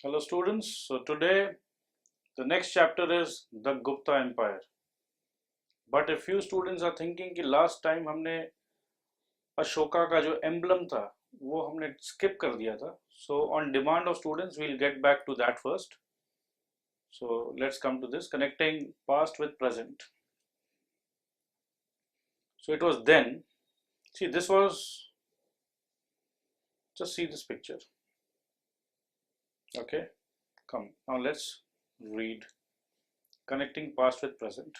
Hello students, so today the next chapter is the Gupta Empire. But a few students are thinking कि last time हमने अशोका का जो emblem था वो हमने skip कर दिया था. So on demand of students we'll get back to that first. So let's come to this, connecting past with present. So it was then, see this was, just see this picture. Okay, come now let's read connecting past with present.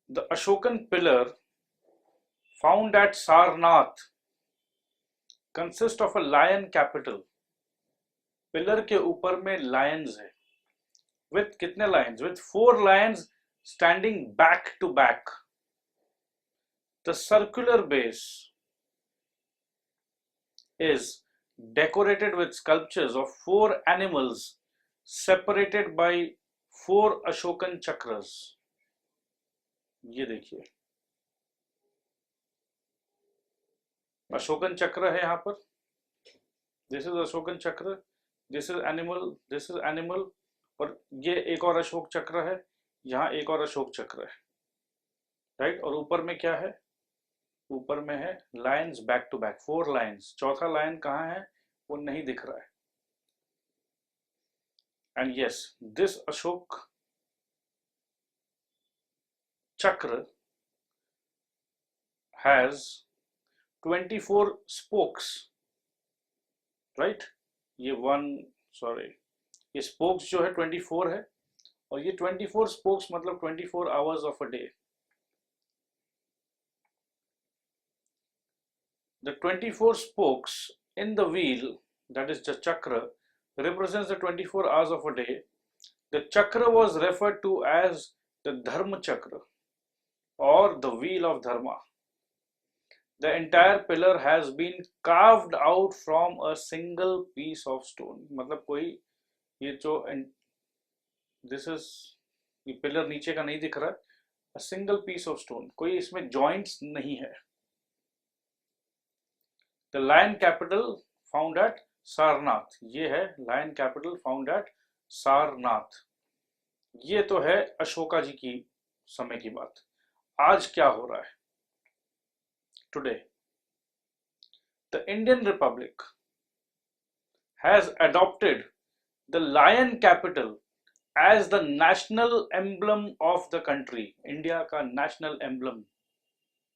The Ashokan pillar found at Sarnath consist of a lion capital. Pillar के ऊपर में lions है. With कितने lions? With 4 lions standing back to back. The circular base is decorated with sculptures of 4 animals separated by 4 Ashokan chakras. ये देखिए, अशोकन चक्र है यहाँ पर. दिस इज अशोकन चक्र, दिस इज एनिमल, और ये एक और अशोक चक्र है, यहाँ एक और अशोक चक्र है, राइट. और ऊपर में क्या है? ऊपर में है lions back to back, 4 lions. चौथा लायन कहाँ है वो नहीं दिख रहा है. एंड यस, दिस अशोक चक्र हैज 24 spokes, right? ये spokes जो है 24 है, और ये 24 spokes मतलब 24 hours of a day. The 24 spokes in the wheel, that is the chakra, represents the 24 hours of a day. The chakra was referred to as the Dharma chakra or the wheel of Dharma. The entire pillar has been carved out from a single piece of stone. मतलब कोई ये जो this is, ये pillar नीचे का नहीं दिख रहा है. A single piece of stone, कोई इसमें joints नहीं है. The lion capital found at Sarnath, ये है lion capital found at Sarnath. ये तो है अशोका जी की समय की बात. आज क्या हो रहा है? Today, the Indian Republic has adopted the lion capital as the national emblem of the country. India का national emblem.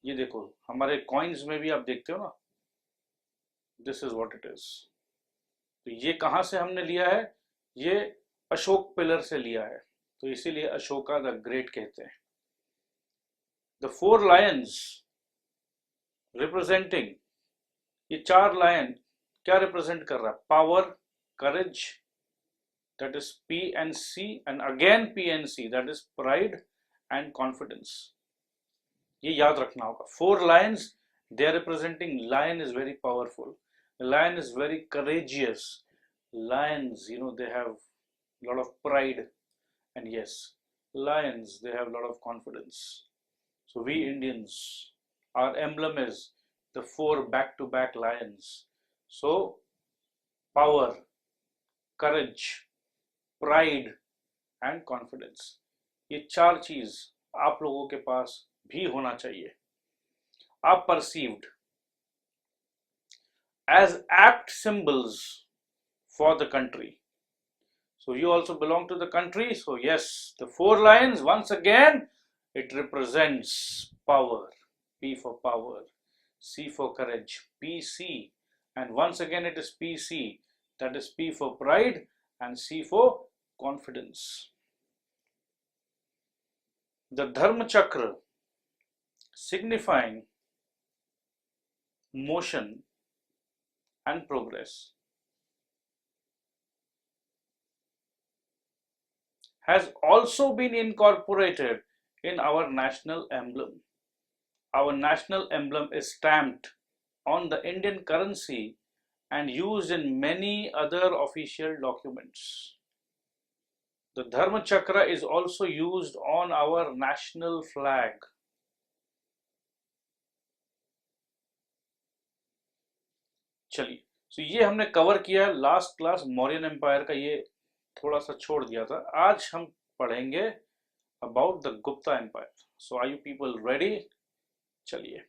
ये देखो हमारे coins में भी आप देखते हो ना, this is what it is. तो ये कहाँ से हमने लिया है? ये अशोक पिलर से लिया है, तो इसीलिए अशोका द ग्रेट कहते हैं. The 4 lions रिप्रेजेंटिंग, ये 4 लायन क्या रिप्रेजेंट कर रहा है? Power, courage, that is P and C, and again P and C, that is pride and confidence. ये याद रखना होगा. 4 lions, they are representing. Lion is very powerful, lion is very courageous. Lions, you know, they have lot of pride, and yes, lions, they have lot of confidence. So we Indians, our emblem is the 4 back-to-back lions. So power, courage, pride and confidence, ये 4 चीज आप लोगों के पास भी होना चाहिए. आप perceived as apt symbols for the country. So you also belong to the country. So yes, the 4 lions, once again, it represents power. P for power, C for courage, PC, and once again it is PC, that is P for pride and C for confidence. The Dharma Chakra, signifying motion and progress, has also been incorporated in our national emblem. Our national emblem is stamped on the Indian currency and used in many other official documents. The Dharma Chakra is also used on our national flag. चलिए, तो ये हमने cover किया last class Mauryan empire का, ये थोड़ा सा छोड़ दिया था। आज हम पढ़ेंगे about the Gupta empire. So are you people ready? चलिए।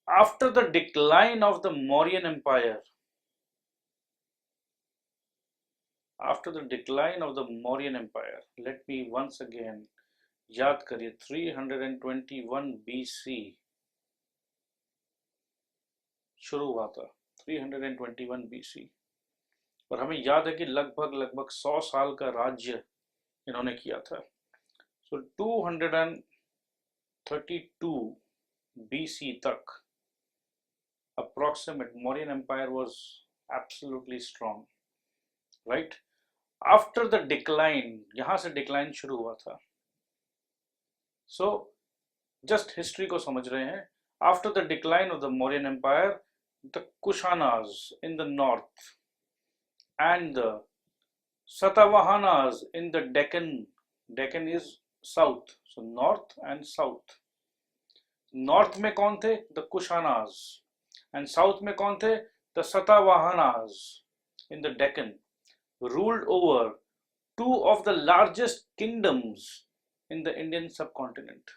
After the decline of the Mauryan empire, after the decline of the Mauryan Empire, let me once again याद करिए 321 BC शुरू हुआ था, 321 BC, और हमें याद है कि लगभग 100 साल का राज्य इन्होंने किया था। सो 232 BC तक approximate Mauryan Empire was absolutely strong, right? After the decline, यहां से डिक्लाइन शुरू हुआ था। So just history को समझ रहे हैं। After the decline of the Mauryan Empire, the Kushanas in the north and the Satavahanas in the Deccan, Deccan is south, so north and south. North में कौन थे? The Kushanas, and south में कौन थे? The Satavahanas in the Deccan, ruled over two of the largest kingdoms in the Indian subcontinent,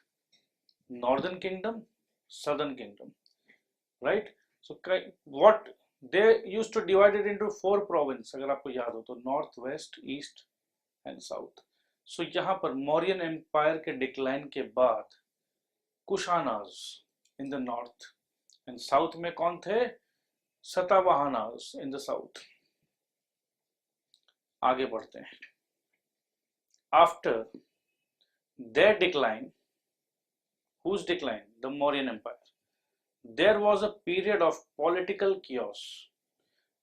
Northern Kingdom, Southern Kingdom, right? So what they used to divide it into 4 provinces, अगर आपको याद हो तो, North, West, East and South. So यहाँ पर Mauryan Empire के decline के बाद Kushanas in the north and south में कौन थे? सतावाहनास in the south. आगे बढ़ते हैं। After their decline, whose decline? The Mauryan Empire. There was a period of political chaos.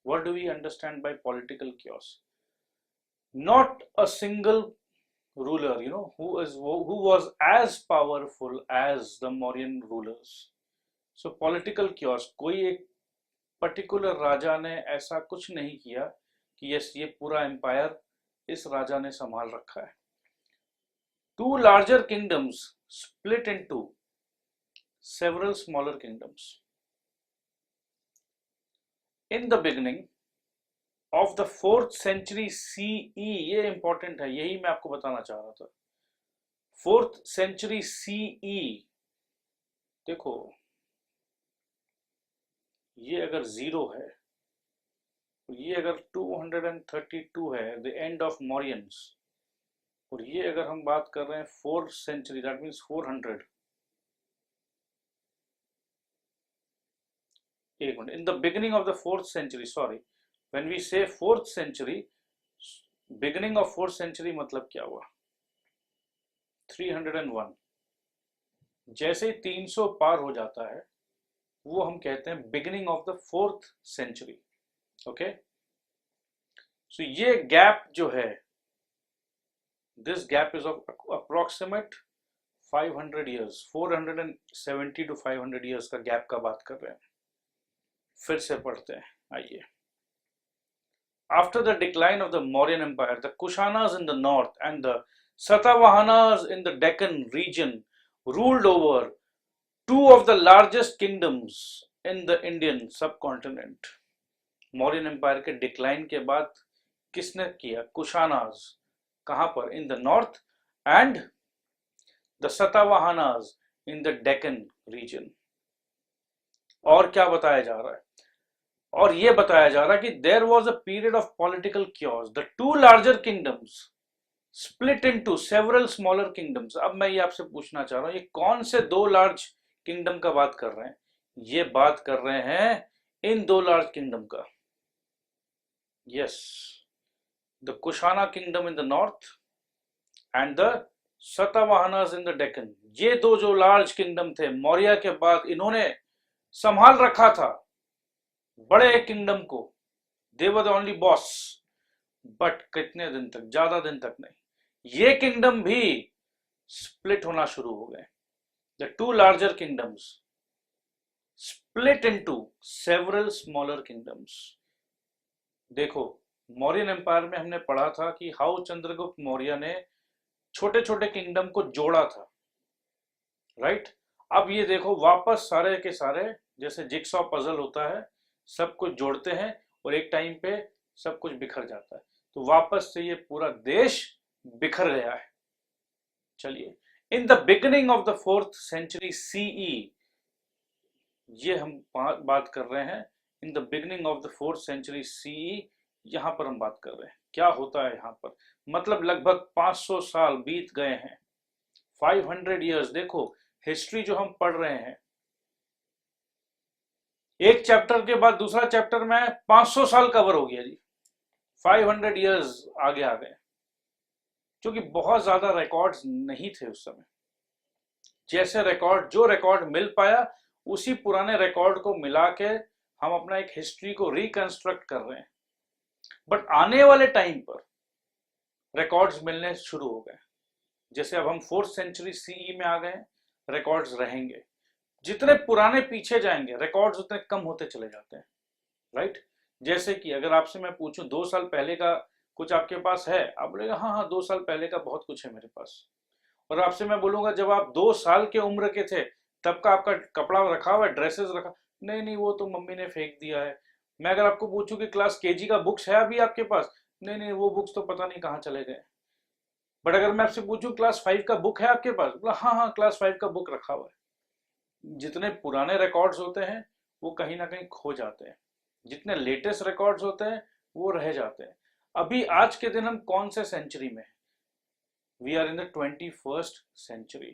What do we understand by political chaos? Not a single ruler, who was as powerful as the Mauryan rulers. So political chaos, कोई एक particular राजा ने ऐसा कुछ नहीं किया कि yes ये पूरा एम्पायर इस राजा ने संभाल रखा है। Two larger kingdoms split into several smaller kingdoms. In the beginning of the 4th century CE, ये इंपॉर्टेंट है, यही मैं आपको बताना चाह रहा था। 4th century CE, देखो ये अगर 0 है, ये अगर 232 है, द एंड ऑफ मौर्यंस, और ये अगर हम बात कर रहे हैं 4th century, दैट मीन्स 400। एक minute, in the beginning of the 4th century, sorry, when we say 4th century, beginning of 4th century मतलब क्या हुआ? 301। जैसे 300 पार हो जाता है वो हम कहते हैं beginning of the 4th century। Okay, so ये गैप जो है, this gap is of approximate 500 years, 470 to 500 years का गैप का बात कर रहे हैं। फिर से पढ़ते हैं, आइए। After the decline of the Mauryan Empire, the Kushanas in the north and the Satavahanas in the Deccan region ruled over two of the largest kingdoms in the Indian subcontinent. Mauryan Empire के decline के बाद किसने किया? कुशानास। कहां पर? In the north and the Satavahanas in the Deccan region. और क्या बताया जा रहा है? और ये बताया जा रहा है कि there was a period of political chaos, the two larger kingdoms split into several smaller kingdoms. अब मैं ये आपसे पूछना चाह रहा हूं, ये कौन से 2 लार्ज किंगडम का बात कर रहे हैं? ये बात कर रहे हैं इन 2 लार्ज किंगडम का। Yes, the Kushana kingdom in the north and the Satavahanas in the Deccan. ये 2 जो लार्ज किंगडम थे, मौर्य के बाद इन्होंने संभाल रखा था बड़े किंगडम को। They were the only boss, but कितने दिन तक? ज्यादा दिन तक नहीं। ये किंगडम भी स्प्लिट होना शुरू हो गए। The 2 larger kingdoms split into several smaller kingdoms. देखो, मौर्यन एम्पायर में हमने पढ़ा था कि हाउ चंद्रगुप्त मौर्य ने छोटे छोटे किंगडम को जोड़ा था, राइट? अब ये देखो वापस सारे के सारे जैसे जिक्सॉ पजल होता है, सब कुछ जोड़ते हैं और एक टाइम पे सब कुछ बिखर जाता है, तो वापस से ये पूरा देश बिखर गया है। चलिए, in the beginning of the 4th century CE, ये हम बात कर रहे हैं in the beginning of the 4th century CE, यहां पर हम बात कर रहे हैं क्या होता है यहां पर, मतलब लगभग 500 साल बीत गए हैं, 500 इयर्स। देखो हिस्ट्री जो हम पढ़ रहे हैं, एक चैप्टर के बाद दूसरा चैप्टर में 500 साल कवर हो गया जी, 500 इयर्स आगे आ गए, क्योंकि बहुत ज्यादा रिकॉर्ड्स नहीं थे उस समय। जैसे रिकॉर्ड, जो रिकॉर्ड मिल पाया उसी पुराने रिकॉर्ड को मिला के हम अपना एक हिस्ट्री को रिकंस्ट्रक्ट कर रहे हैं। बट आने वाले टाइम पर रिकॉर्ड्स मिलने शुरू हो गए, जैसे अब हम 4th सेंचुरी सीई में आ गए, रिकॉर्ड्स रहेंगे। जितने पुराने पीछे जाएंगे रिकॉर्ड्स उतने कम होते चले जाते हैं, राइट। जैसे कि अगर आपसे मैं पूछूं 2 साल पहले का कुछ आपके पास है, आप बोलेगा हाँ हाँ 2 साल पहले का बहुत कुछ है मेरे पास। और आपसे मैं बोलूंगा जब आप 2 साल के उम्र के थे तब का आपका कपड़ा रखा हुआ है, ड्रेसेस रखा, नहीं नहीं वो तो मम्मी ने फेंक दिया है। मैं अगर आपको पूछूं कि क्लास केजी का बुक्स है अभी आपके पास, नहीं नहीं वो बुक्स तो पता नहीं कहाँ चले गए। बट अगर मैं आपसे पूछूं क्लास 5 का बुक है आपके पास, बोला हाँ हाँ क्लास 5 का बुक रखा हुआ है। जितने पुराने रिकॉर्ड्स होते हैं वो कहीं ना कहीं खो जाते हैं, जितने लेटेस्ट रिकॉर्ड्स होते हैं वो रह जाते हैं। अभी आज के दिन हम कौन से सेंचुरी में, we are in the 21st century.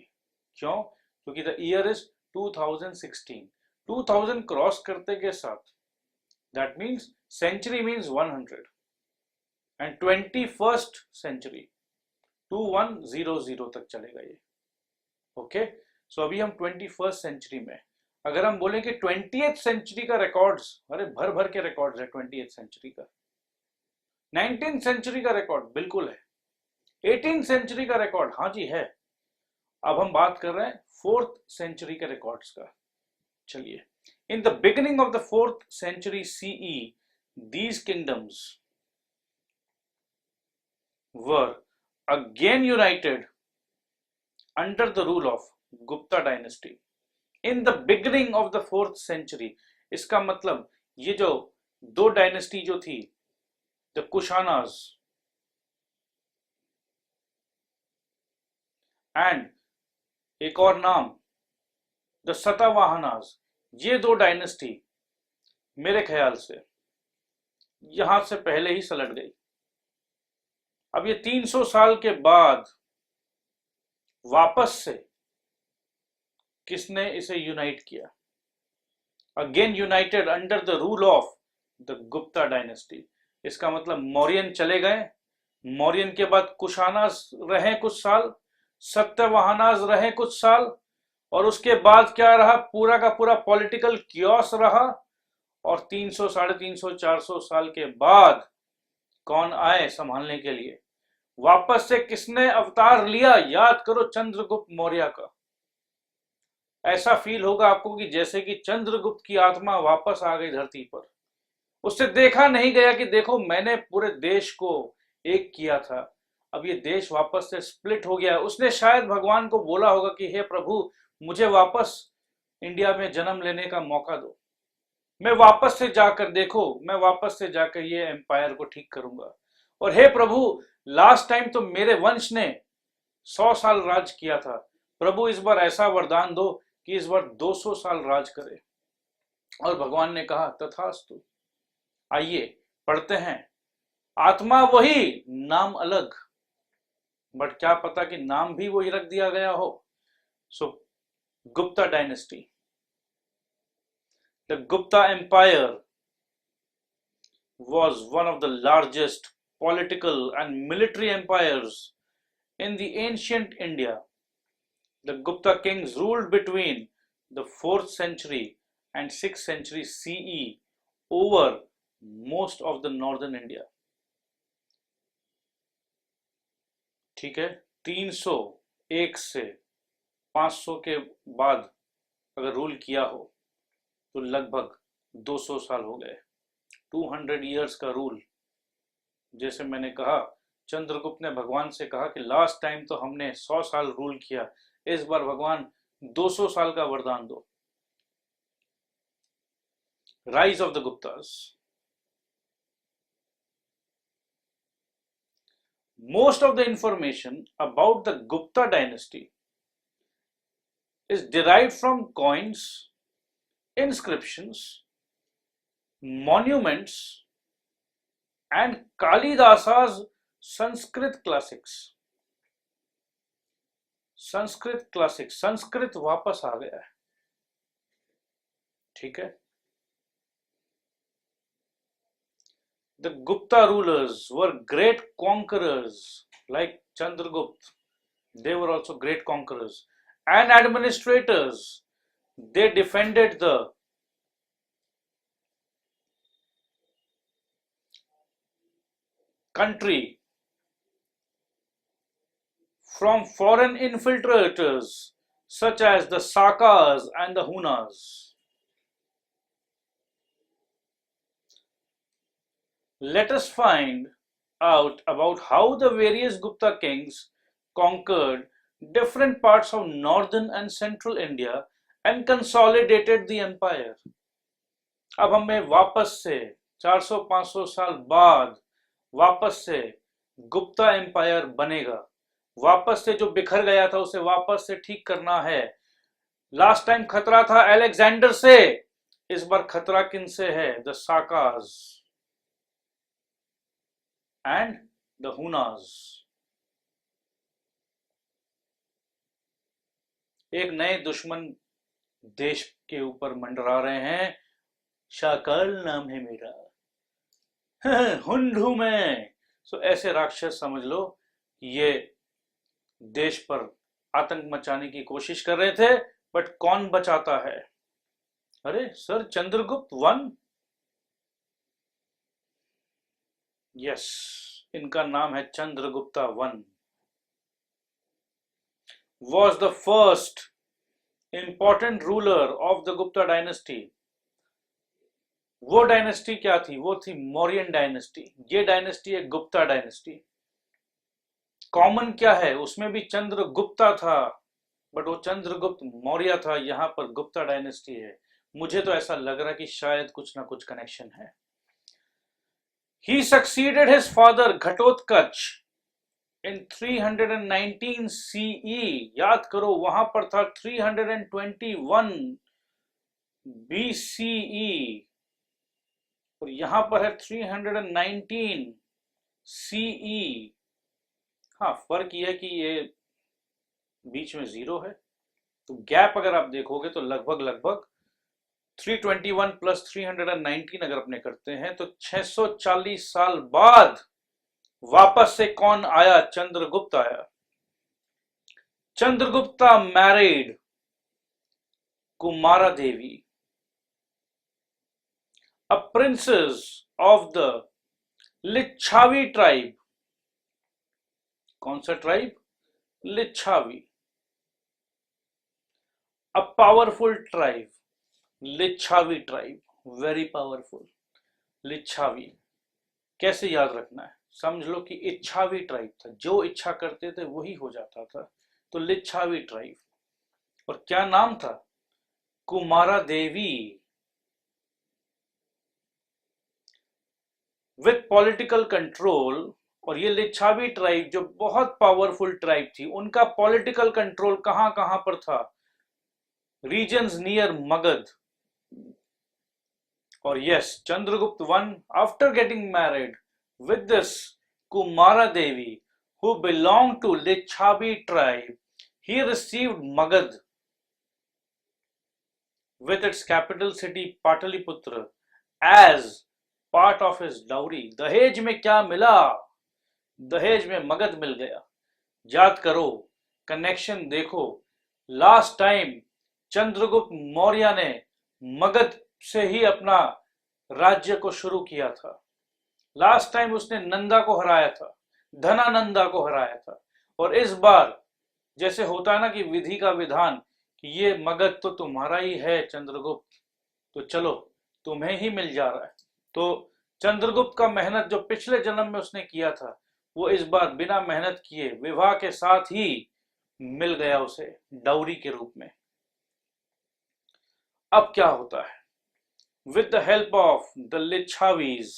क्यों? क्योंकि द ईयर इज 2016, 2000 क्रॉस करते के साथ, that means century means 100 and 21st century 2100 तक चलेगा ये। ओके, सो अभी हम 21st सेंचुरी में, अगर हम बोलें कि 20th सेंचुरी का रिकॉर्ड्स, अरे भर भर के रिकॉर्ड्स है 20th सेंचुरी का। 19th सेंचुरी का रिकॉर्ड बिल्कुल है, 18th सेंचुरी का रिकॉर्ड हाँ जी है। अब हम बात कर रहे हैं 4th सेंचुरी के रिकॉर्ड्स का। चलिए, in the beginning of the 4th century CE, these kingdoms were again united under the rule of Gupta dynasty. In the beginning of the 4th century, इसका मतलब ये जो 2 डायनेस्टी जो थी, द कुशानास एंड एक और नाम द सतावाहनास, ये 2 डायनेस्टी मेरे ख्याल से यहां से पहले ही सलट गई। अब ये 300 साल के बाद वापस से किसने इसे यूनाइट किया, again united under the rule of the Gupta dynasty. इसका मतलब मौर्यन चले गए, मौर्यन के बाद कुशानास रहे कुछ साल, सत्यवाहनास रहे कुछ साल, और उसके बाद क्या रहा, पूरा का पूरा पॉलिटिकल कियोस रहा। और 300, 350, 400 साल के बाद कौन आए संभालने के लिए, वापस से किसने अवतार लिया, याद करो चंद्रगुप्त मौर्य का। ऐसा फील होगा आपको कि जैसे कि चंद्रगुप्त की आत्मा वापस आ गई धरती पर। उससे देखा नहीं गया कि देखो मैंने पूरे देश को एक किया था, अब ये देश वापस से स्प्लिट हो गया। उसने शायद भगवान को बोला होगा कि हे प्रभु मुझे वापस इंडिया में जन्म लेने का मौका दो, मैं वापस से जाकर, देखो मैं वापस से जाकर ये एम्पायर को ठीक करूंगा। और हे प्रभु लास्ट टाइम तो मेरे वंश ने 100 साल राज किया था, प्रभु इस बार ऐसा वरदान दो कि इस बार 200 साल राज करे। और भगवान ने कहा तथास्तु। आइए पढ़ते हैं, आत्मा वही नाम अलग, बट क्या पता कि नाम भी वही रख दिया गया हो। So Gupta dynasty, the Gupta empire was one of the largest political and military empires in the ancient India. The Gupta kings ruled between the 4th century and 6th century CE over most of the northern India. ठीक है, 301 से 500 के बाद अगर rule किया हो तो लगभग 200 साल हो गए, 200 इयर्स का रूल। जैसे मैंने कहा, चंद्रगुप्त ने भगवान से कहा कि लास्ट टाइम तो हमने 100 साल रूल किया, इस बार भगवान 200 साल का वरदान दो। Rise of the Guptas. Most of the information about the Gupta dynasty is derived from coins, inscriptions, monuments, and Kalidasa's Sanskrit classics. Sanskrit classic, Sanskrit वापस आ गया है, ठीक है। The Gupta rulers were great conquerors, like Chandragupta. They were also great conquerors and administrators. They defended the country from foreign infiltrators such as the Sakas and the Hunas. Let us find out about how the various Gupta kings conquered different parts of northern and central India and consolidated the empire. अब हमें वापस से 400-500 साल बाद वापस से Gupta empire बनेगा, वापस से जो बिखर गया था उसे वापस से ठीक करना है। लास्ट टाइम खतरा था अलेक्जेंडर से, इस बार खतरा किन से है? The साकाज and the Hunas. एक नए दुश्मन देश के ऊपर मंडरा रहे हैं। शाकाल नाम है मेरा, हुंड हूं मैं। सो ऐसे राक्षस समझ लो, ये देश पर आतंक मचाने की कोशिश कर रहे थे, बट कौन बचाता है? अरे सर, चंद्रगुप्त वन। यस, इनका नाम है Chandragupta one. Was the first important ruler of the Gupta dynasty. वो डायनेस्टी क्या थी? वो थी मौर्यन डायनेस्टी। ये डायनेस्टी है गुप्ता डायनेस्टी। कॉमन क्या है? उसमें भी चंद्रगुप्ता था, बट वो चंद्रगुप्त मौर्य था, यहां पर गुप्ता डायनेस्टी है। मुझे तो ऐसा लग रहा कि शायद कुछ ना कुछ कनेक्शन है। He succeeded his father Ghatotkacha in 319 CE। याद करो, वहां पर था 321 BCE और यहां पर है 319 CE। हाँ, फर्क यह है कि ये बीच में 0 है, तो गैप अगर आप देखोगे तो लगभग 321 प्लस 319 अगर अपने करते हैं तो 640 साल बाद वापस से कौन आया? चंद्रगुप्त आया। Chandragupta married Kumara Devi, a princess of the Licchavi tribe. कौन सा tribe? Licchavi. a powerful tribe, Licchavi tribe, very powerful. Licchavi कैसे याद रखना है? समझ लो कि इच्छावी ट्राइब था, जो इच्छा करते थे वही हो जाता था, तो लिच्छावी ट्राइब। और क्या नाम था? Kumara Devi. With political control. और ये लिच्छावी ट्राइब जो बहुत पावरफुल ट्राइब थी, उनका पॉलिटिकल कंट्रोल कहां कहां पर था? Regions near Magadha. और yes, Chandragupta one, after getting married with this Kumara Devi, who belonged to Lichavi tribe, he received Magad with its capital city Pataliputra as part of his dowry. दहेज में क्या मिला? दहेज में मगध मिल गया। याद करो, कनेक्शन देखो। लास्ट टाइम चंद्रगुप्त मौर्य ने मगध से ही अपना राज्य को शुरू किया था। लास्ट टाइम उसने नंदा को हराया था, धनानंदा को हराया था। और इस बार जैसे होता है ना कि विधि का विधान, कि ये मगध तो तुम्हारा ही है चंद्रगुप्त, तो चलो तुम्हें ही मिल जा रहा है। तो चंद्रगुप्त का मेहनत जो पिछले जन्म में उसने किया था, वो इस बार बिना मेहनत किए विवाह के साथ ही मिल गया उसे डाउरी के रूप में। अब क्या होता है? With the help of the Licchavis,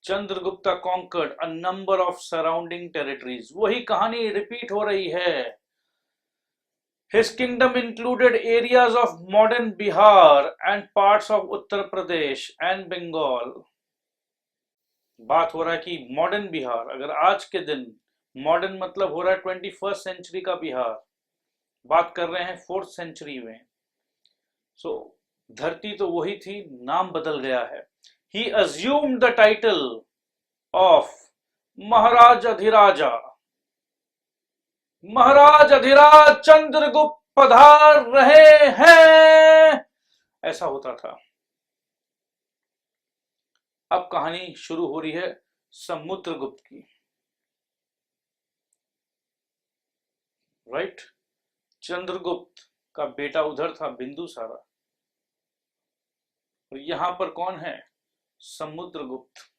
Chandragupta conquered a number of surrounding territories. वही कहानी रिपीट हो रही है। His kingdom included areas of modern Bihar and parts of Uttar Pradesh and Bengal. बात हो रहा है कि मॉडर्न बिहार, अगर आज के दिन मॉडर्न मतलब हो रहा है 21st सेंचुरी का बिहार, बात कर रहे हैं 4th सेंचुरी में। सो धरती तो वही थी, नाम बदल गया है। He assumed the title of महाराज अधिराजा। महाराज अधिराज चंद्रगुप्त पधार रहे हैं, ऐसा होता था। अब कहानी शुरू हो रही है समुद्रगुप्त की, राइट। चंद्रगुप्त का बेटा उधर था बिंदुसारा, और यहां पर कौन है? Samudragupta.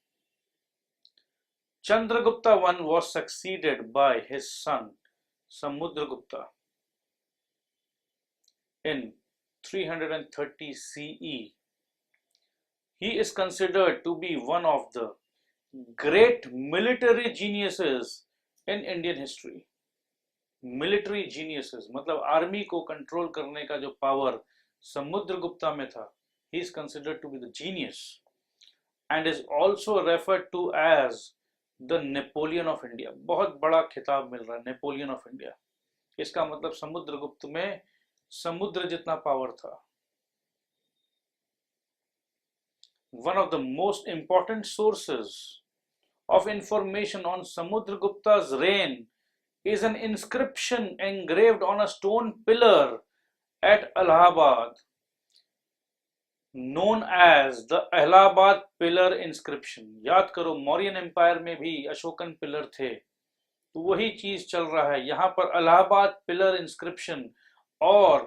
Chandragupta I was succeeded by his son Samudragupta in 330 CE. He is considered to be one of the great military geniuses in Indian history. Military geniuses मतलब आर्मी को कंट्रोल करने का जो पावर समुद्रगुप्ता में था, he is considered to be the genius and is also referred to as the Napoleon of India. बहुत बड़ा खिताब मिल रहा है, नेपोलियन ऑफ इंडिया। इसका मतलब समुद्रगुप्त में समुद्र जितना पावर था। One of the most important sources of information on Samudragupta's reign is an inscription engraved on a stone pillar at Allahabad known as the Allahabad Pillar Inscription। याद करो, मौर्यन एम्पायर में भी अशोकन पिलर थे, तो वही चीज चल रहा है यहाँ पर। इलाहाबाद पिलर इंस्क्रिप्शन और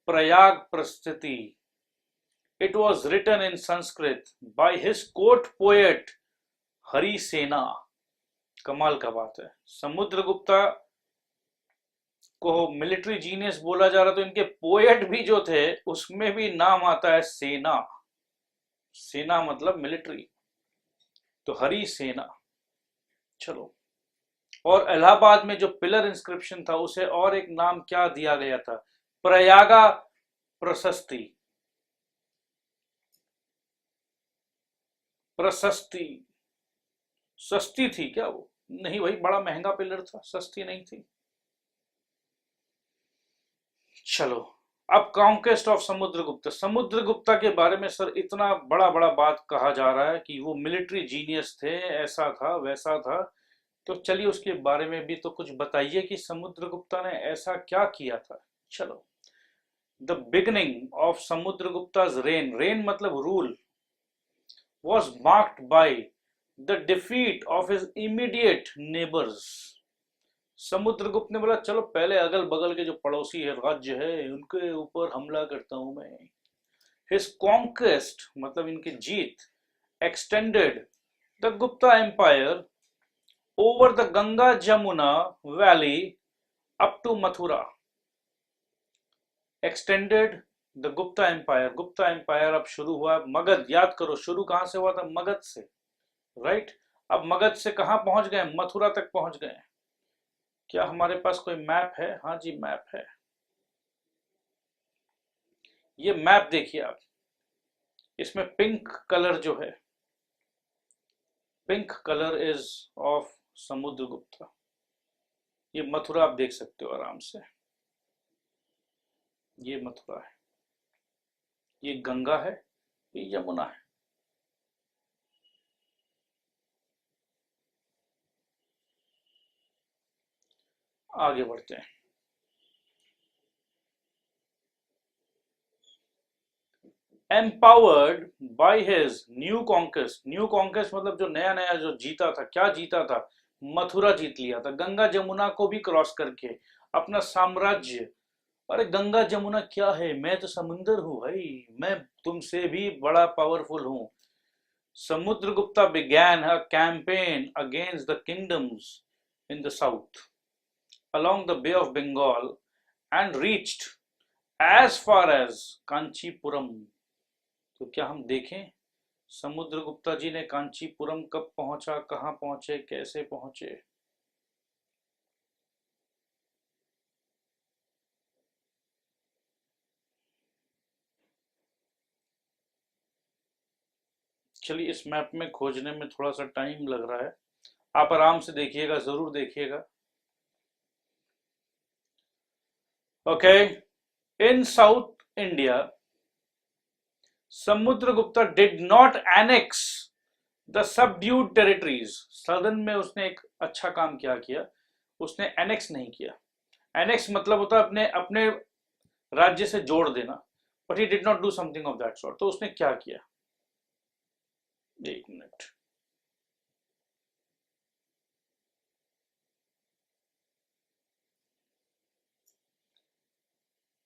Prayag Prashasti. It was written in Sanskrit by his court poet Harisena. कमाल का बात है, समुद्रगुप्ता को मिलिट्री जीनियस बोला जा रहा, तो इनके पोएट भी जो थे उसमें भी नाम आता है सेना। सेना मतलब मिलिट्री, तो हरि सेना। चलो, और इलाहाबाद में जो पिलर इंस्क्रिप्शन था उसे और एक नाम क्या दिया गया था? प्रयागा प्रशस्ति। प्रशस्ति सस्ती थी क्या वो? नहीं भाई, बड़ा महंगा पिलर था, सस्ती नहीं थी। चलो, अब कॉन्क्वेस्ट ऑफ समुद्रगुप्त। समुद्रगुप्ता के बारे में सर इतना बड़ा बड़ा बात कहा जा रहा है कि वो मिलिट्री जीनियस थे, ऐसा था वैसा था, तो चलिए उसके बारे में भी तो कुछ बताइए कि समुद्रगुप्ता ने ऐसा क्या किया था। चलो, the beginning of समुद्रगुप्ता's reign, rain मतलब rule, was marked by the defeat of his immediate neighbors। Samudragupta ने बोला चलो पहले अगल बगल के जो पड़ोसी है राज्य है उनके ऊपर हमला करता हूं मैं। His conquest मतलब इनकी जीत extended the Gupta Empire over the Ganga Jamuna Valley up to Mathura। Extended the Gupta Empire। Gupta empire अब शुरू हुआ मगध। याद करो शुरू कहां से हुआ था? मगध से, राइट। अब मगध से कहां पहुंच गए? मथुरा तक पहुंच गए। क्या हमारे पास कोई मैप है? हाँ जी, मैप है। ये मैप देखिए आप, इसमें पिंक कलर जो है, pink colour is of Samudragupta. ये मथुरा आप देख सकते हो आराम से, ये मथुरा है, ये गंगा है, ये यमुना है। आगे बढ़ते हैं। Empowered by his new conquest, new conquest मतलब जो नया नया जो जीता था, क्या जीता था? मथुरा जीत लिया था, गंगा जमुना को भी क्रॉस करके अपना साम्राज्य। अरे गंगा जमुना क्या है, मैं तो समुंदर हूं भाई, मैं तुमसे भी बड़ा पावरफुल हूं। Samudragupta began her campaign against the kingdoms in the south along the Bay of Bengal and reached as far as Kanchipuram. तो क्या हम देखें समुद्रगुप्ता जी ने कांचीपुरम कब पहुंचा, कहां पहुंचे, कैसे पहुंचे? चलिए इस मैप में खोजने में थोड़ा सा टाइम लग रहा है, आप आराम से देखिएगा, जरूर देखिएगा। Okay, in south India Samudragupta did not annex the subdued territories. सदन में उसने एक अच्छा काम क्या किया, उसने एनेक्स नहीं किया। एनेक्स मतलब होता है अपने अपने राज्य से जोड़ देना, but he did not do something of that sort. तो उसने क्या किया, एक minute,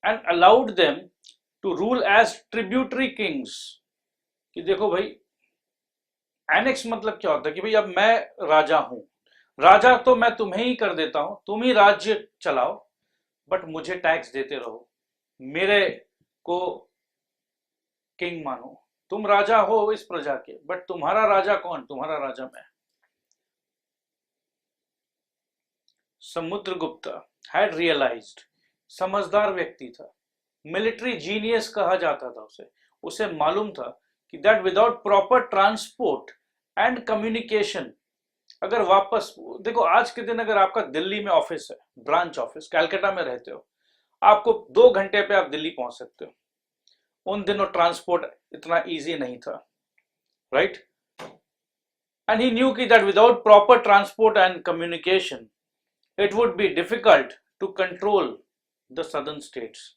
and allowed them to rule as tributary kings. कि देखो भाई, एनेक्स मतलब क्या होता है कि भाई अब मैं राजा हूं, राजा तो मैं तुम्हें ही कर देता हूं, तुम ही राज्य चलाओ, बट मुझे टैक्स देते रहो, मेरे को किंग मानो। तुम राजा हो इस प्रजा के, बट तुम्हारा राजा कौन, तुम्हारा राजा मैं। समुद्रगुप्ता हैड रियलाइज्ड, समझदार व्यक्ति था, मिलिट्री जीनियस कहा जाता था उसे। उसे मालूम था कि that without proper transport and communication, अगर वापस देखो आज के दिन अगर आपका दिल्ली में ऑफिस है, ब्रांच ऑफिस, कैलकाटा में रहते हो, आपको 2 घंटे पे आप दिल्ली पहुंच सकते हो। उन दिनों ट्रांसपोर्ट इतना इजी नहीं था, राइट? एंड ही न्यू कि that without proper transport and communication it would be difficult to control the southern states.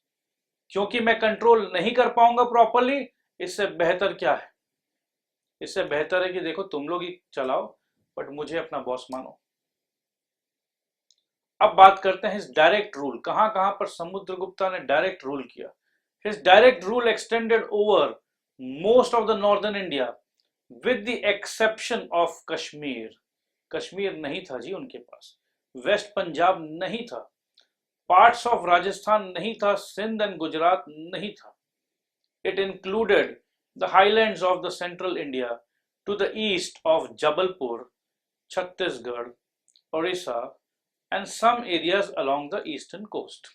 क्योंकि मैं कंट्रोल नहीं कर पाऊंगा प्रॉपरली, इससे बेहतर क्या है, इससे बेहतर है कि देखो तुम लोग ही चलाओ, बट मुझे अपना बॉस मानो। अब बात करते हैं इस डायरेक्ट रूल, कहां कहां पर समुद्रगुप्ता ने डायरेक्ट रूल किया। His direct rule extended over most of the northern India with the exception of Kashmir. Kashmir नहीं था जी उनके पास, वेस्ट पंजाब नहीं था, पार्ट्स ऑफ राजस्थान नहीं था, सिंध एंड गुजरात नहीं था। It included the highlands of the central India to the east of Jabalpur, Chhattisgarh, Odisha and some areas along the eastern coast.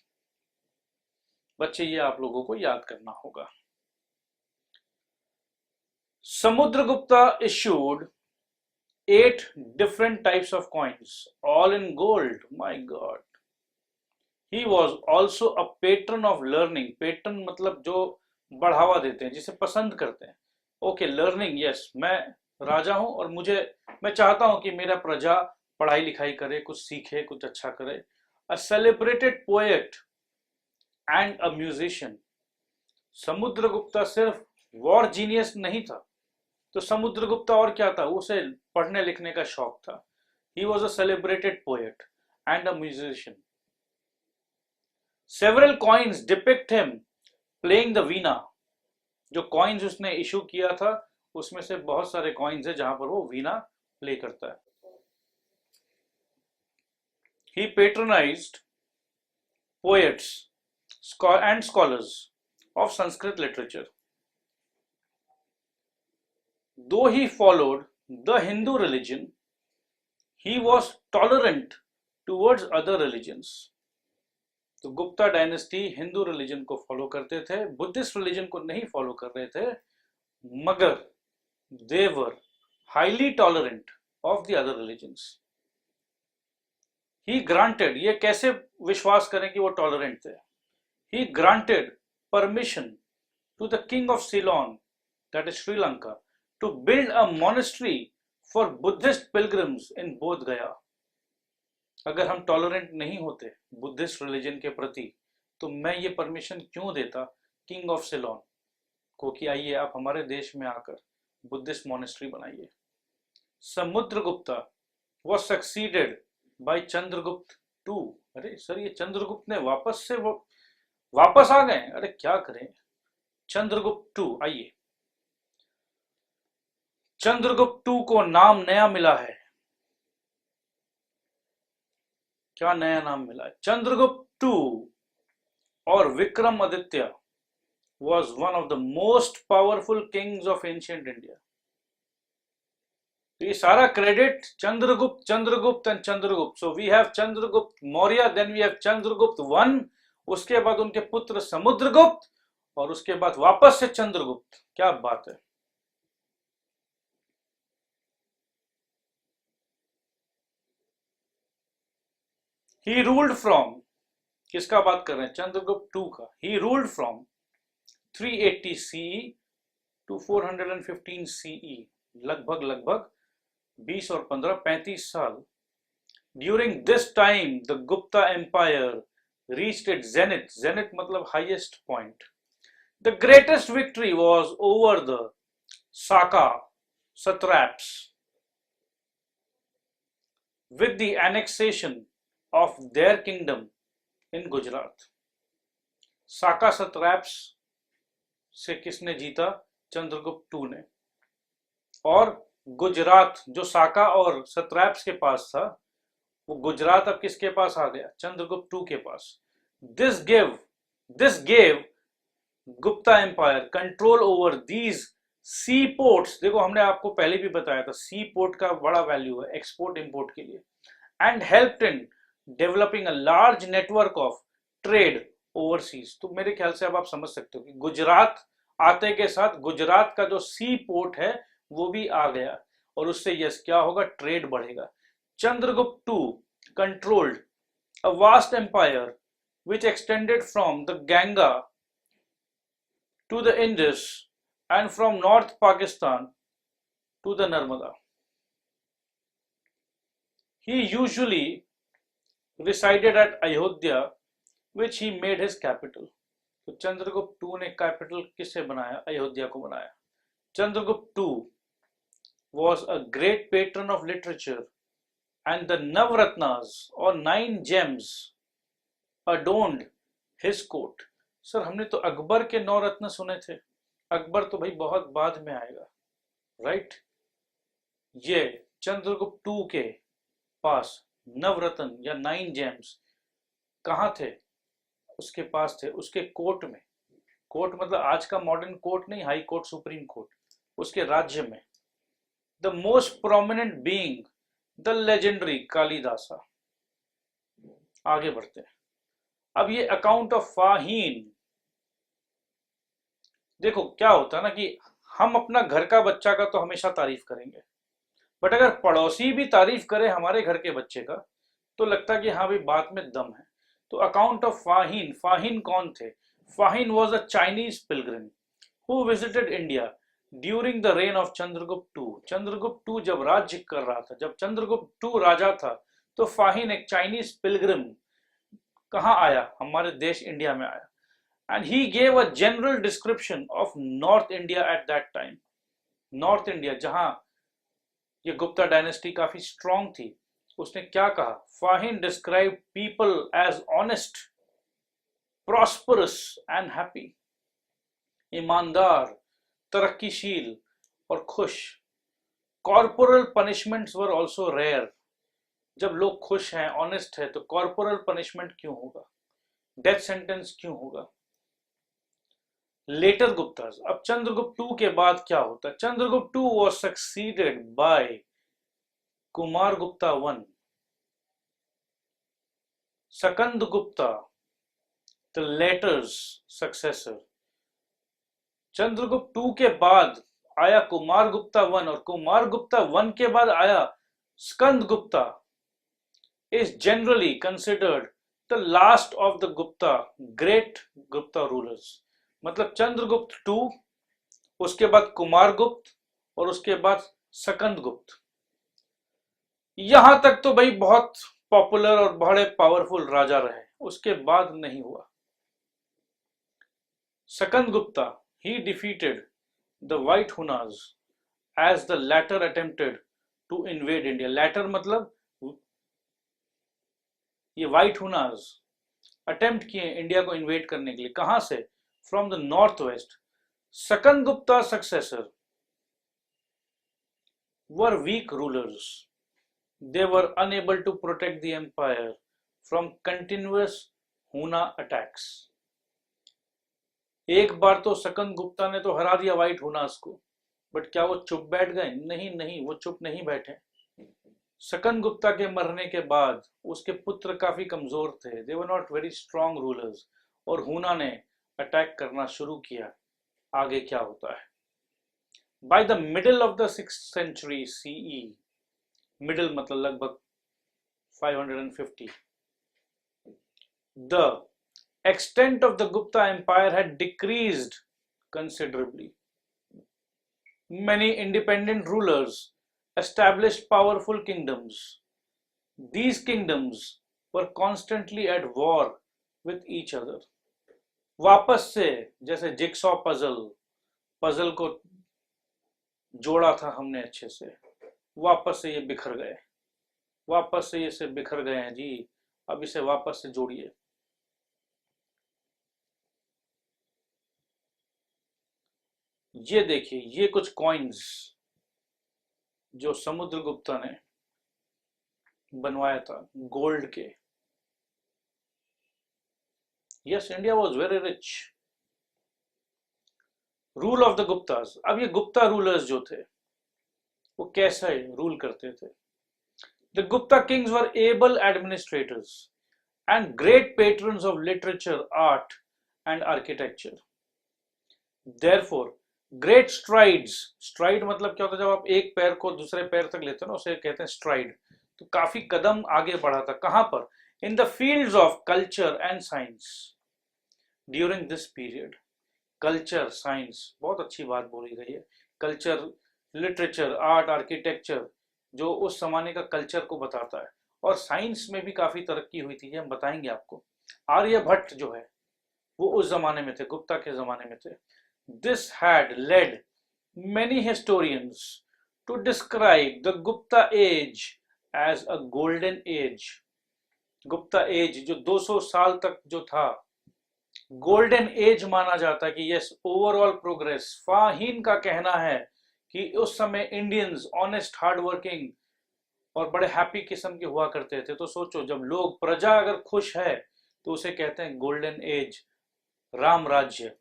बच्चे ये आप लोगों को याद करना होगा। Samudragupta issued 8 different types of coins, all in gold. My God. He was also a patron of learning. Patron मतलब जो बढ़ावा देते हैं, जिसे पसंद करते हैं। ओके, लर्निंग, यस, मैं राजा हूं और मैं चाहता हूं कि मेरा प्रजा पढ़ाई लिखाई करे, कुछ सीखे, कुछ अच्छा करे। अ celebrated poet and a musician. Samudragupta सिर्फ वॉर जीनियस नहीं था, तो समुद्रगुप्ता और क्या था, उसे पढ़ने लिखने का शौक था। He was a celebrated poet and a musician. Several coins depict him playing the veena. जो कॉइन्स उसने इशू किया था, उसमें से बहुत सारे कॉइन्स है जहां पर वो वीणा प्ले करता है। He patronised poets and scholars of Sanskrit literature. Though he followed the Hindu religion, he was tolerant towards other religions. तो गुप्ता डायनेस्टी हिंदू रिलीजन को फॉलो करते थे, बुद्धिस्ट रिलीजन को नहीं फॉलो कर रहे थे, मगर they were highly tolerant of the other religions. He granted, ये कैसे विश्वास करें कि वो टॉलरेंट थे? He granted permission to the king of Ceylon, that is Sri Lanka, to build a monastery for Buddhist pilgrims in Bodh Gaya. अगर हम टॉलरेंट नहीं होते बुद्धिस्ट रिलीजन के प्रति, तो मैं ये परमिशन क्यों देता किंग ऑफ सिलोन को कि आइए आप हमारे देश में आकर बुद्धिस्ट मोनेस्ट्री बनाइए। Samudragupta was succeeded by Chandragupta two. अरे सर, ये चंद्रगुप्त ने वापस आ गए, अरे क्या करें। चंद्रगुप्त टू, आइए, चंद्रगुप्त टू को नाम नया मिला है। क्या नया नाम मिला है? चंद्रगुप्त टू और Vikramaditya was one of the most powerful kings of ancient India. तो ये सारा credit Chandragupta, Chandragupta and Chandragupta. So we have Chandragupta Maurya, then we have Chandragupta one, उसके बाद उनके पुत्र समुद्रगुप्त, और उसके बाद वापस से चंद्रगुप्त. क्या बात है. ही रूल्ड फ्रॉम, किसका बात कर रहे हैं, चंद्रगुप्त टू का. He ruled from 380 CE to 415 CE, लगभग 20 और 15 35 साल. During this time the Gupta empire reached its zenith. Zenith मतलब highest point. The greatest victory was over the Saka satraps with the annexation of their kingdom in Gujarat. साका सत्रैप्स से किसने जीता, Chandragupta to ने. और गुजरात जो साका और सत्रैप्स के पास था, वो गुजरात अब किसके पास आ गया, चंद्रगुप्त टू के पास. This gave Gupta empire control over these sea ports. देखो हमने आपको पहले भी बताया था सी पोर्ट का बड़ा वैल्यू है एक्सपोर्ट इंपोर्ट के लिए. And helped in developing a large network of trade overseas. तो मेरे ख्याल से अब आप समझ सकते हो कि गुजरात आते के साथ गुजरात का जो सी पोर्ट है वो भी आ गया, और उससे यस क्या होगा, ट्रेड बढ़ेगा. Chandragupta II controlled a vast empire which extended from the Ganga to the Indus and from North Pakistan to the Narmada. He usually resided at Ayodhya, which he made his capital. तो Chandragupta to ने capital किसे बनाया, अयोध्या को बनाया. Chandragupta two was a great patron of literature, and the Navratnas or 9 gems adorned his court. Sir हमने तो अकबर के 9 रत्न सुने थे, अकबर तो भाई बहुत बाद में आएगा, राइट. ये चंद्रगुप्त टू के पास नवरत्न या 9 जेम्स कहाँ थे, उसके पास थे, उसके कोर्ट में. कोर्ट मतलब आज का मॉडर्न कोर्ट नहीं, हाई कोर्ट, सुप्रीम कोर्ट, उसके राज्य में. The most prominent being the legendary Kalidasa. आगे बढ़ते हैं. अब ये अकाउंट ऑफ फाहीन, देखो क्या होता है ना कि हम अपना घर का बच्चा का तो हमेशा तारीफ करेंगे, बट अगर पड़ोसी भी तारीफ करे हमारे घर के बच्चे का तो लगता है कि हाँ भाई बात में दम है. तो अकाउंट ऑफ फाहीन, फाहीन कौन थे, Fahien was a Chinese pilgrim who visited India during the reign of Chandragupta two. Chandragupta two जब राज्य कर रहा था, जब चंद्रगुप्त टू राजा था, तो फाहीन एक चाइनीज पिलग्रिम कहाँ आया, हमारे देश इंडिया में आया. And he gave a general description of north India at that time. North India जहां ये गुप्ता डायनेस्टी काफी स्ट्रॉन्ग थी, उसने क्या कहा, Fahien describe people as honest, prosperous and happy. ईमानदार, तरक्कीशील और खुश. Corporal punishments were also rare. जब लोग खुश हैं, ऑनेस्ट है, तो कॉर्पोरल पनिशमेंट क्यों होगा, डेथ सेंटेंस क्यों होगा. लेटर गुप्तास. अब चंद्रगुप्त टू के बाद क्या होता है, Chandragupta two was succeeded by Kumar Gupta one, Skanda Gupta the latter's successor. Chandragupta two के बाद आया कुमार गुप्ता वन, और कुमार गुप्ता वन के बाद आया Skanda Gupta. Is generally considered the last of the Gupta great Gupta rulers. मतलब चंद्रगुप्त टू, उसके बाद कुमार गुप्त, और उसके बाद सकंद गुप्त. यहां तक तो भाई बहुत पॉपुलर और बड़े पावरफुल राजा रहे, उसके बाद नहीं हुआ. सकंद Gupta, he defeated the White Hunas as the latter attempted to invade India. Latter मतलब ये White Hunas attempt किए इंडिया को इन्वेट करने के लिए. कहां से, from the northwest. Sakand Gupta's successor were weak rulers. They were unable to protect the empire from continuous Huna attacks. एक बार तो सकंद गुप्ता ने तो हरा दिया व्हाइट हुनास को, बट क्या वो चुप बैठ गए? नहीं नहीं, वो चुप नहीं बैठे। सकंद गुप्ता के मरने के बाद उसके पुत्र काफी कमजोर थे, they were not very strong rulers, और हुना ने अटैक करना शुरू किया। आगे क्या होता है? By the middle of the 6th century CE, middle मतलब लगभग 550, the extent of the Gupta Empire had decreased considerably. Many independent rulers established powerful kingdoms. These kingdoms were constantly at war with each other. वापस से जैसे jigsaw puzzle को जोड़ा था हमने अच्छे से, वापस से ये बिखर गए, वापस से ये से बिखर गए हैं जी, अब इसे वापस से जोड़िए। ये देखिए, ये कुछ कॉइन्स जो समुद्रगुप्ता ने बनवाया था गोल्ड के। Yes, India was very rich. Rule of the Gupta's. अब ये गुप्ता रूलर्स जो थे वो कैसे रूल करते थे? The Gupta Kings were able administrators and great patrons of literature, art, and architecture. Therefore, great strides, stride मतलब क्या होता है? जब आप एक पैर को दूसरे पैर तक लेते हो ना, उसे कहते हैं स्ट्राइड। तो काफी कदम आगे बढ़ा था। कहां पर? In the fields of culture and science during this period. Culture, science, बहुत अच्छी बात बोली गई है। कल्चर, लिटरेचर, आर्ट, आर्किटेक्चर, जो उस जमाने का कल्चर को बताता है। और साइंस में भी काफी तरक्की हुई थी, ये हम बताएंगे आपको। आर्यभट्ट जो है वो उस जमाने में थे, गुप्ता के जमाने में थे। This had led many historians to describe the Gupta age as a golden age. Gupta age जो 200 साल तक जो था, गोल्डन एज माना जाता है कि यस, ओवरऑल प्रोग्रेस। फाहीन का कहना है कि उस समय इंडियंस ऑनेस्ट, हार्ड वर्किंग और बड़े हैप्पी किस्म के हुआ करते थे। तो सोचो, जब लोग, प्रजा अगर खुश है तो उसे कहते हैं गोल्डन एज, राम राज्य।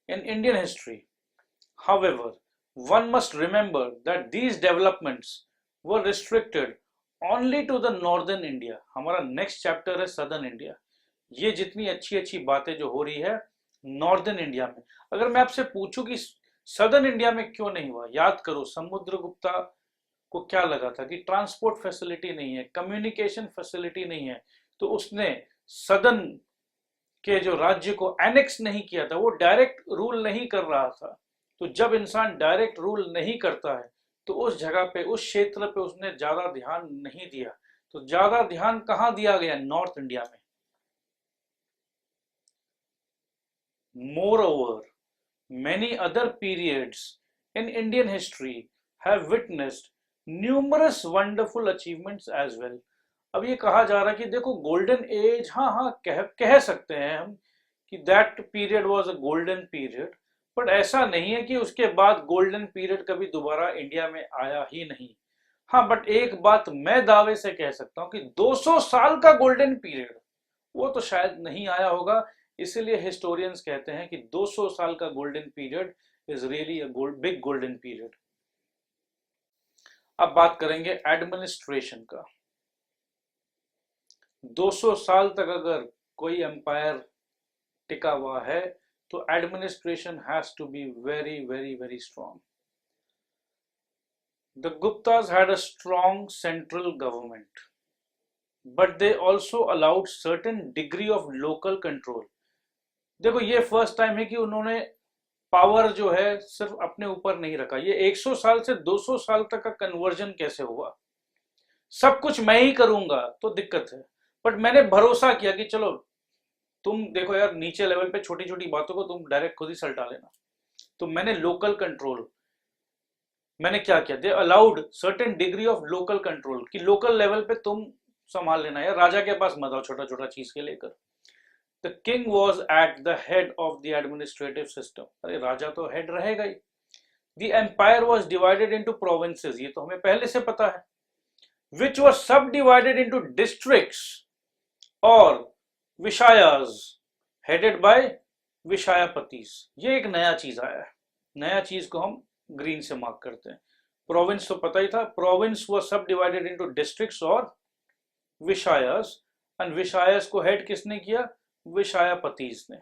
In Indian history, however, one must remember that these developments were restricted only to the northern India. हमारा नेक्स्ट चैप्टर है सदर्न इंडिया। ये जितनी अच्छी अच्छी बातें जो हो रही है नॉर्दर्न इंडिया में। अगर मैं आपसे पूछूं कि सदर्न इंडिया में क्यों नहीं हुआ, याद करो समुद्रगुप्ता को क्या लगा था कि ट्रांसपोर्ट फैसिलिटी नहीं है, कम्युनिकेशन फैसिलिटी नहीं है, तो उसने सदन के जो राज्य को एनेक्स नहीं किया था। वो डायरेक्ट रूल नहीं कर रहा था। तो जब इंसान डायरेक्ट रूल नहीं करता है तो उस जगह पे, उस क्षेत्र पे उसने ज्यादा ध्यान नहीं दिया। तो ज्यादा ध्यान कहां दिया गया? नॉर्थ इंडिया में। Moreover, many other periods in Indian history have witnessed numerous wonderful achievements as well. अब ये कहा जा रहा है कि देखो गोल्डन एज, हाँ हाँ कह सकते हैं हम कि that period was a golden period, but ऐसा नहीं है कि उसके बाद गोल्डन पीरियड कभी दोबारा इंडिया में आया ही नहीं। हाँ, बट एक बात मैं दावे से कह सकता हूँ कि 200 साल का गोल्डन पीरियड वो तो शायद नहीं आया होगा। इसीलिए हिस्टोरियंस कहते हैं कि 200 साल का golden period is really a big golden period. अब बात करेंगे एडमिनिस्ट्रेशन का। 200 साल तक अगर कोई एम्पायर टिका हुआ है तो administration has to be very very very strong. The Guptas had a strong central government, but they also allowed certain degree of local control. देखो, ये फर्स्ट टाइम है कि उन्होंने पावर जो है सिर्फ अपने ऊपर नहीं रखा। ये 100 साल से 200 साल तक का कन्वर्जन कैसे हुआ? सब कुछ मैं ही करूंगा तो दिक्कत है, बट मैंने भरोसा किया कि चलो तुम देखो यार, नीचे लेवल पे छोटी छोटी बातों को तुम डायरेक्ट खुद ही सल्टा लेना। तो मैंने लोकल कंट्रोल, मैंने क्या किया? They allowed certain degree of local control, कि लोकल लेवल पे तुम संभाल लेना यार, राजा के पास मत आओ छोटा छोटा चीज के लेकर। The king was at the head of the administrative system. अरे राजा तो हेड रहेगा ही। The empire was divided into provinces, ये तो हमें पहले से पता है, which was subdivided into districts और विशायास हेडेड बाय विषायापतीस, ये एक नया चीज आया है। नया चीज को हम ग्रीन से मार्क करते हैं। प्रोविंस तो पता ही था, प्रोविंस वाज सब डिवाइडेड इनटू डिस्ट्रिक्ट्स और विषायस, एंड विषायस को हेड किसने किया? विषायापतीस ने।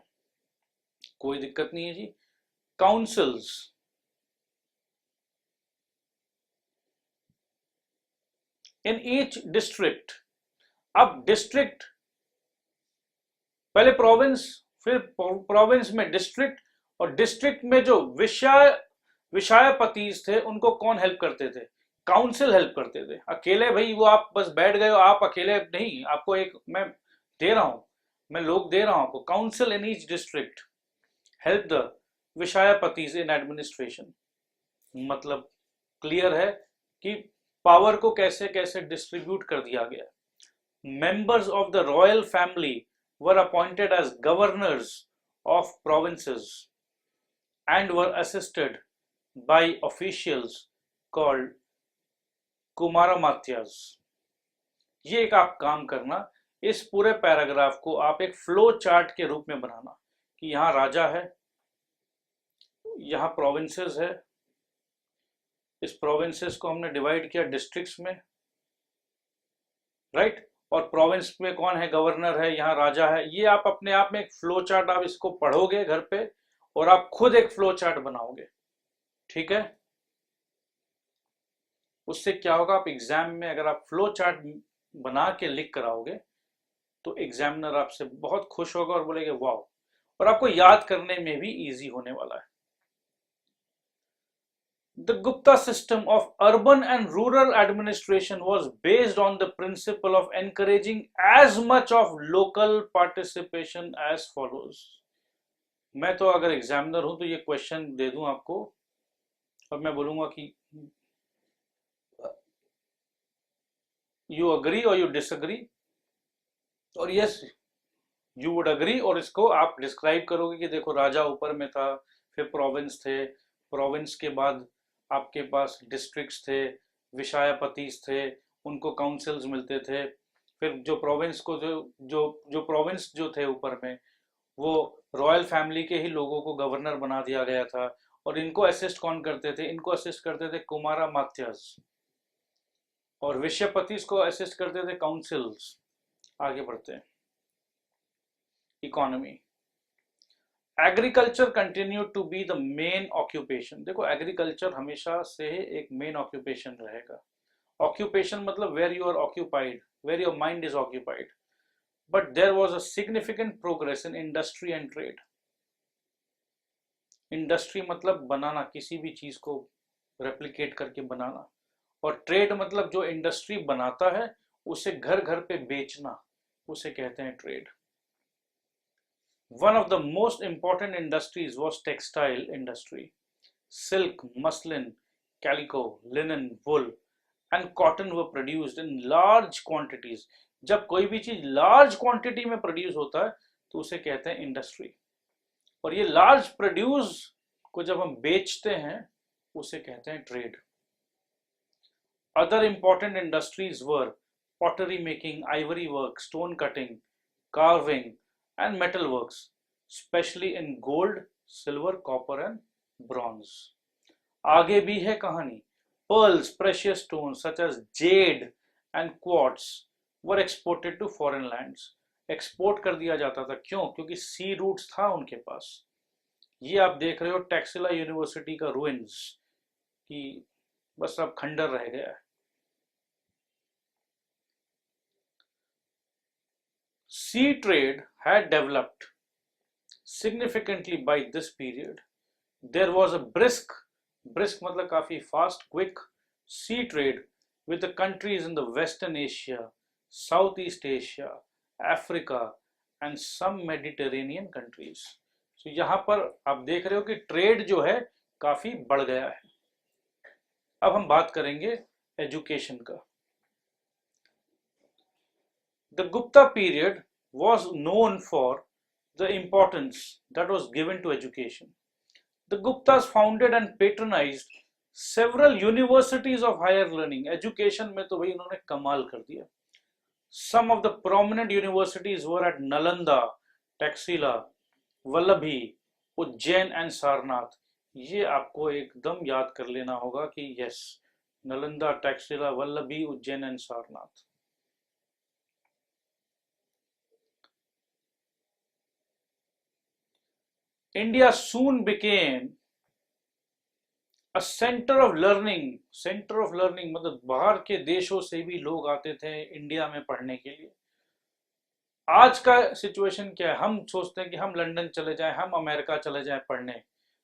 कोई दिक्कत नहीं है जी। काउंसिल्स, इन ईच डिस्ट्रिक्ट, अब डिस्ट्रिक्ट, पहले प्रोविंस, फिर प्रोविंस में डिस्ट्रिक्ट, और डिस्ट्रिक्ट में जो विषायपतीस थे उनको कौन हेल्प करते थे? काउंसिल हेल्प करते थे। अकेले भाई वो आप बस बैठ गए हो, आप अकेले नहीं, आपको एक मैं दे रहा हूं, मैं लोग दे रहा हूं आपको। Council in each district help the vishayapatis in administration. मतलब क्लियर है कि पावर को कैसे कैसे डिस्ट्रीब्यूट कर दिया गया। Members of the royal family were appointed as governors of provinces and were assisted by officials called कुमारामात्यास। ये एक आप काम करना, इस पूरे पैराग्राफ को आप एक फ्लो चार्ट के रूप में बनाना कि यहाँ राजा है, यहाँ प्रोविंसेस है, इस प्रोविंसेस को हमने डिवाइड किया डिस्ट्रिक्ट्स में, राइट, और प्रोविंस में कौन है? गवर्नर है, यहाँ राजा है। ये आप अपने आप में एक फ्लो चार्ट, आप इसको पढ़ोगे घर पे और आप खुद एक फ्लो चार्ट बनाओगे, ठीक है? उससे क्या होगा, आप एग्जाम में अगर आप फ्लो चार्ट बना के लिख कर आओगे तो एग्जामिनर आपसे बहुत खुश होगा और बोलेगा वाह, और आपको याद करने में भी इजी होने वाला है। The Gupta system of urban and rural administration was based on the principle of encouraging as much of local participation as follows. मैं तो अगर एग्जामिनर हूं तो ये क्वेश्चन दे दूं आपको और मैं बोलूंगा कि यू अग्री और यू डिसअग्री, और यस यू वुड अग्री, और इसको आप डिस्क्राइब करोगे कि देखो राजा ऊपर में था, फिर प्रोविंस थे, प्रोविंस के बाद आपके पास डिस्ट्रिक्ट्स थे, विषायपतीस थे, उनको काउंसिल्स मिलते थे, फिर जो प्रोविंस को जो प्रोविंस जो थे ऊपर में वो रॉयल फैमिली के ही लोगों को गवर्नर बना दिया गया था, और इनको असिस्ट कौन करते थे? इनको असिस्ट करते थे कुमारामात्यास, और विषयपतीस को असिस्ट करते थे काउंसिल्स। आगे बढ़ते हैं। Economy, agriculture continue to be the main occupation. देखो एग्रीकल्चर हमेशा से एक मेन ऑक्यूपेशन रहेगा। ऑक्यूपेशन मतलब where you are occupied, where your mind is occupied. But there was a significant progress in industry and trade. Industry मतलब बनाना, किसी भी चीज को रेप्लिकेट करके बनाना, और ट्रेड मतलब जो इंडस्ट्री बनाता है उसे घर घर पे बेचना, उसे कहते हैं trade. One of the most important industries was textile industry. Silk, muslin, calico, linen, wool and cotton were produced in large quantities. जब कोई भी चीज लार्ज क्वांटिटी में प्रोड्यूस होता है तो उसे कहते हैं इंडस्ट्री, और ये लार्ज प्रोड्यूस को जब हम बेचते हैं उसे कहते हैं trade. Other important industries were pottery making, ivory work, stone cutting, carving and metal works, especially in gold, silver, copper and bronze. आगे भी है कहानी। Pearls, precious stones such as jade and quartz were exported to foreign lands. Export कर दिया जाता था, क्यों? क्योंकि सी रूट्स था उनके पास। ये आप देख रहे हो टैक्सिला यूनिवर्सिटी का रुइंस, कि बस अब खंडर रह गया है। Sea trade had developed significantly by this period. There was a brisk मतलब काफी fast, quick sea trade with the countries in the Western Asia, Southeast Asia, Africa and some Mediterranean countries. So यहाँ पर आप देख रहे हो कि trade जो है काफी बढ़ गया है। अब हम बात करेंगे एजुकेशन का। The Gupta period was known for the importance that was given to education. The Guptas founded and patronized several universities of higher learning. Education में तो भाई इन्होंने कमाल कर दिया। Some of the prominent universities were at Nalanda, Taxila, Vallabhi, Ujjain and Sarnath. ये आपको एकदम याद कर लेना होगा कि yes, Nalanda, Takshashila, Vallabhi, Ujjain and Sarnath. India soon became a centre of learning मतलब बाहर के देशों से भी लोग आते थे इंडिया में पढ़ने के लिए। आज का सिचुएशन क्या है, हम सोचते हैं कि हम लंदन चले जाएं, हम अमेरिका चले जाएं पढ़ने,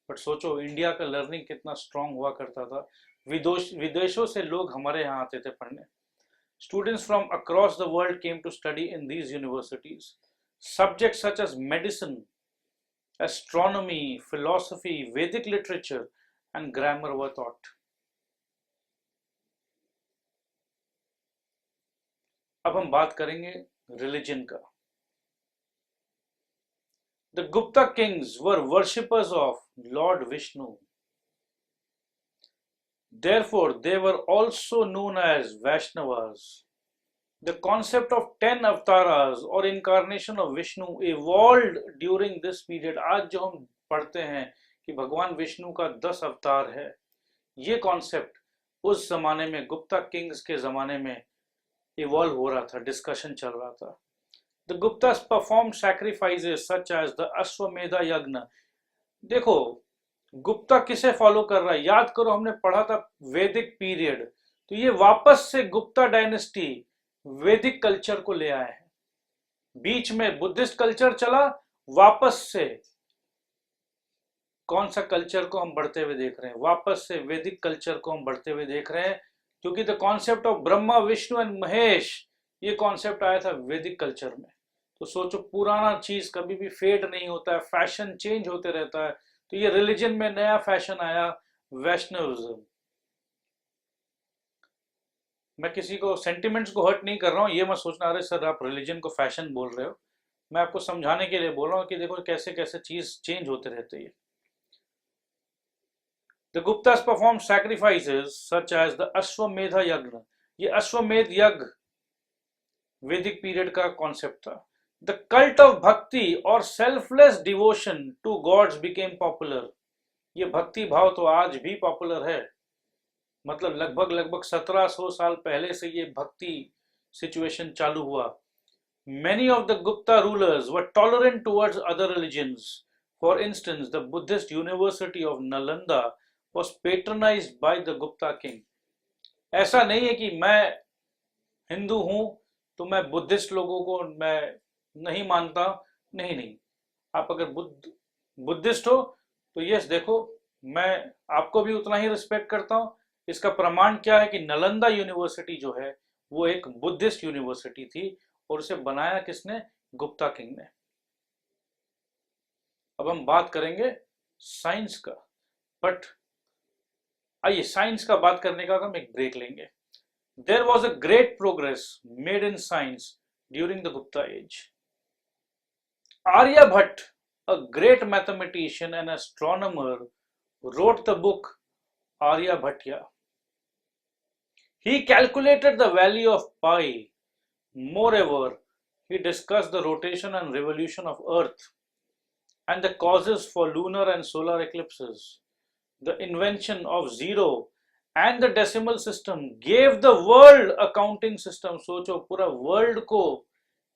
बट सोचो इंडिया का लर्निंग कितना स्ट्रांग हुआ करता था। विदेशों से लोग हमारे यहाँ आते थे पढ़ने। Students from across the world came to study in these universities. Subjects such as medicine, astronomy, philosophy, Vedic literature, and grammar were taught. अब हम बात करेंगे रिलीजन का। The Gupta kings were worshippers of Lord Vishnu. Therefore, they were also known as Vaishnavas. The concept of 10 avatars or incarnation of Vishnu evolved during this period. आज जो हम पढ़ते हैं कि भगवान विष्णु का 10 अवतार है, ये कॉन्सेप्ट उस जमाने में गुप्ता किंग्स के जमाने में इवॉल्व हो रहा था, डिस्कशन चल रहा था। The Guptas performed sacrifices such as the Ashvamedha यज्ञ। देखो गुप्ता किसे फॉलो कर रहा है, याद करो हमने पढ़ा था वैदिक पीरियड, तो ये वापस से गुप्ता डायनेस्टी वैदिक कल्चर को ले आए हैं। बीच में बुद्धिस्ट कल्चर चला, वापस से कौन सा कल्चर को हम बढ़ते हुए देख रहे हैं, वापस से वैदिक कल्चर को हम बढ़ते हुए देख रहे हैं, क्योंकि the concept of Brahma Vishnu and Mahesh, ये कॉन्सेप्ट आया था वैदिक कल्चर में। तो सोचो पुराना चीज कभी भी फेड नहीं होता है, फैशन चेंज होते रहता है। तो ये रिलीजन में नया फैशन आया, वैष्णविज्म। मैं किसी को सेंटिमेंट्स को हर्ट नहीं कर रहा हूँ, ये मत सोचना अरे सर आप रिलीजन को फैशन बोल रहे हो। मैं आपको समझाने के लिए बोल रहा हूँ कि देखो कैसे कैसे चीज चेंज होते रहते हैं। The Guptas performed sacrifices such as the Ashvamedha यज्ञ। ये अश्वमेध यज्ञ वैदिक पीरियड का कॉन्सेप्ट था। The cult of भक्ति और selfless devotion to gods became popular। ये भक्ति भाव तो आज भी पॉपुलर है, मतलब लगभग 1700 साल पहले से ये भक्ति सिचुएशन चालू हुआ। Many of the Gupta rulers were tolerant towards other religions. For instance, the Buddhist University of Nalanda was patronized by the Gupta king. ऐसा नहीं है कि मैं हिंदू हूं तो मैं बुद्धिस्ट लोगों को मैं नहीं मानता, नहीं नहीं। आप अगर बुद्धिस्ट हो तो यस देखो मैं आपको भी उतना ही रिस्पेक्ट करता हूं। इसका प्रमाण क्या है कि नालंदा यूनिवर्सिटी जो है वो एक बुद्धिस्ट यूनिवर्सिटी थी और उसे बनाया किसने, गुप्ता किंग ने। अब हम बात करेंगे साइंस का, बट आइए साइंस का बात करने का हम एक ब्रेक लेंगे। There was a great progress made in science during the Gupta age. Aryabhatta, a great mathematician and astronomer, wrote the book Aryabhatya. He calculated the value of pi. Moreover, he discussed the rotation and revolution of Earth and the causes for lunar and solar eclipses. The invention of zero and the decimal system gave the world a counting system. सोचो पूरा world को